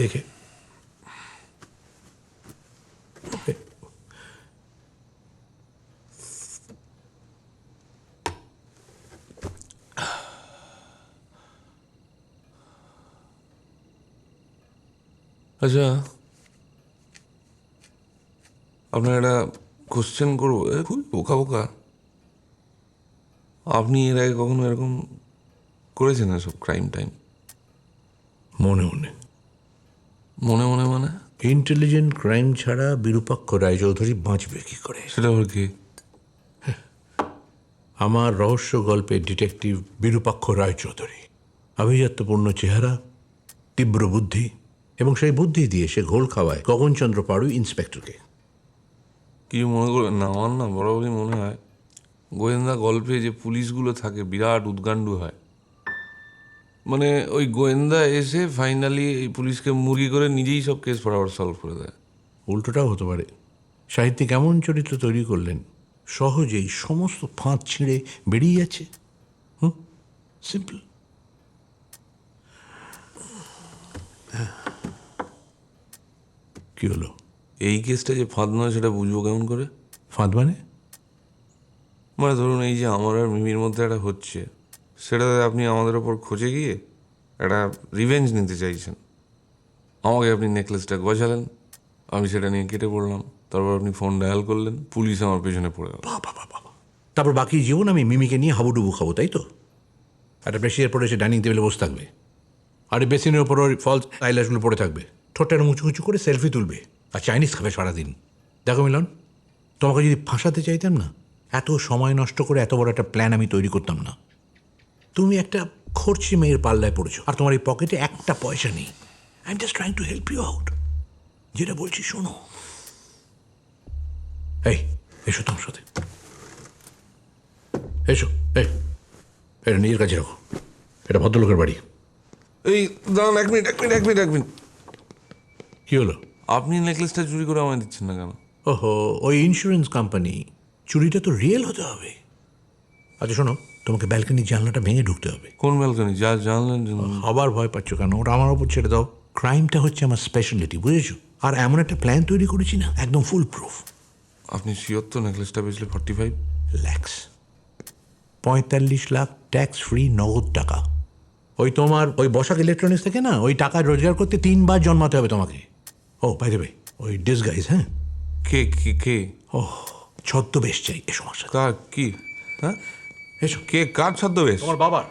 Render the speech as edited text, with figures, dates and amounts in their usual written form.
দেখে আচ্ছা, আপনার একটা কোশ্চেন করবো, খুবই বোকা বোকা। আপনি এর আগে কখনো এরকম করেছেন এসব ক্রাইম টাইম? মনে মনে মনে মনে মানে? ইন্টেলিজেন্ট ক্রাইম ছাড়া বিরূপাক্ষ রায়চৌধুরী বাঁচবে কি করে? সেটা আবার কি? আমার রহস্য গল্পের ডিটেকটিভ বিরূপাক্ষ রায়চৌধুরী, আভিজাত্যপূর্ণ চেহারা, তীব্র বুদ্ধি, এবং সেই বুদ্ধি দিয়ে সে ঘোল খাওয়ায় গগনচন্দ্র পাড়ুই ইন্সপেক্টরকে। কি মনে করবেন না, আমার না বরাবরই মনে হয় গোয়েন্দা গল্পে যে পুলিশগুলো থাকে বিরাট উদ্গান্ডু হয়। মানে ওই গোয়েন্দা এসে ফাইনালি এই পুলিশকে মুরগি করে নিজেই সব কেস ফটাফট সলভ করে দেয়। উল্টোটাও হতে পারে। সাহিত্যিক এমন চরিত্র তৈরি করলেন সহজেই সমস্ত ফাঁদ ছিঁড়ে বেরিয়ে যাচ্ছে। সিম্পল। কি হলো? এই কেসটা যে ফাঁদ নয় সেটা বুঝবো কেমন করে? ফাঁদ মানে? মানে ধরুন এই যে আমার আর মিমির মধ্যে একটা হচ্ছে, সেটাতে আপনি আমাদের ওপর খোঁজে গিয়ে একটা রিভেঞ্জ নিতে চাইছেন। আমাকে আপনি নেকলেসটা গজালেন, আমি সেটা নিয়ে কেটে পড়লাম, তারপর আপনি ফোন ডায়াল করলেন, পুলিশ আমার পেছনে পড়ে গেল। তারপর বাকি জীবন আমি মিমিকে নিয়ে হাবুডুবু খাবো, তাই তো? একটা বেশির পরে এসে ডাইনিং টেবিলে বসে থাকবে, আর এই বেসিনের ওপর ওই ফলস আইল্যাশগুলো পড়ে থাকবে, ঠোঁটটা মুচু মুচু করে সেলফি তুলবে আর চাইনিজ খাবে সারাদিন। দেখো মিলন, তোমাকে যদি ফাঁসাতে চাইতাম না, এত সময় নষ্ট করে এত বড় একটা প্ল্যান আমি তৈরি করতাম না। তুমি একটা খরচি মেয়ের পাল্লায় পড়েছো, আর তোমার এই পকেটে একটা পয়সা নেই। I am just trying to help you out. যেটা বলছি শোনো। এই, এসো তোমার সাথে, এসো। এই, এটা নিজের কাছে রাখো, এটা ভদ্রলোকের বাড়ি। এই দাঁড়ান, এক মিনিট। কি হলো? আপনি নেকলেসটা চুরি করে আমায় দিচ্ছেন না কেন? ওহো, ওই ইন্স্যুরেন্স কোম্পানি। চুরিটা তো রিয়েল হতে হবে। আচ্ছা শোনো, তোমাকে ব্যালকনির জানলাটা ভেঙে ঢুকতে হবে। কোন ব্যালকনি? যা জানলেন। আবার ভয় পাচ্ছ কেন? ওটা আমার ওপর ছেড়ে দাও। ক্রাইমটা হচ্ছে আমার স্পেশালিটি, বুঝেছো? আর এমন একটা প্ল্যান তৈরি করেছি না, একদম ফুল প্রুফ। আপনি শিওর তো নেকলেসটা বেচলে 45 ল্যাক্স? 45 লাখ ট্যাক্স ফ্রি নগদ টাকা। ওই তোমার ওই বসাক ইলেকট্রনিক্স থেকে না, ওই টাকা রোজগার করতে 3 বার জন্মাতে হবে তোমাকে। ও বাই দ্য ওয়ে, ওই ডিসগাইজ, হ্যাঁ? কে কে কে? ছদ্মবেশ চাই, এসো আমার সাথে। কার কি? হ্যাঁ, এসো। কে কার ছদ্মবেশ? তোমার বাবার।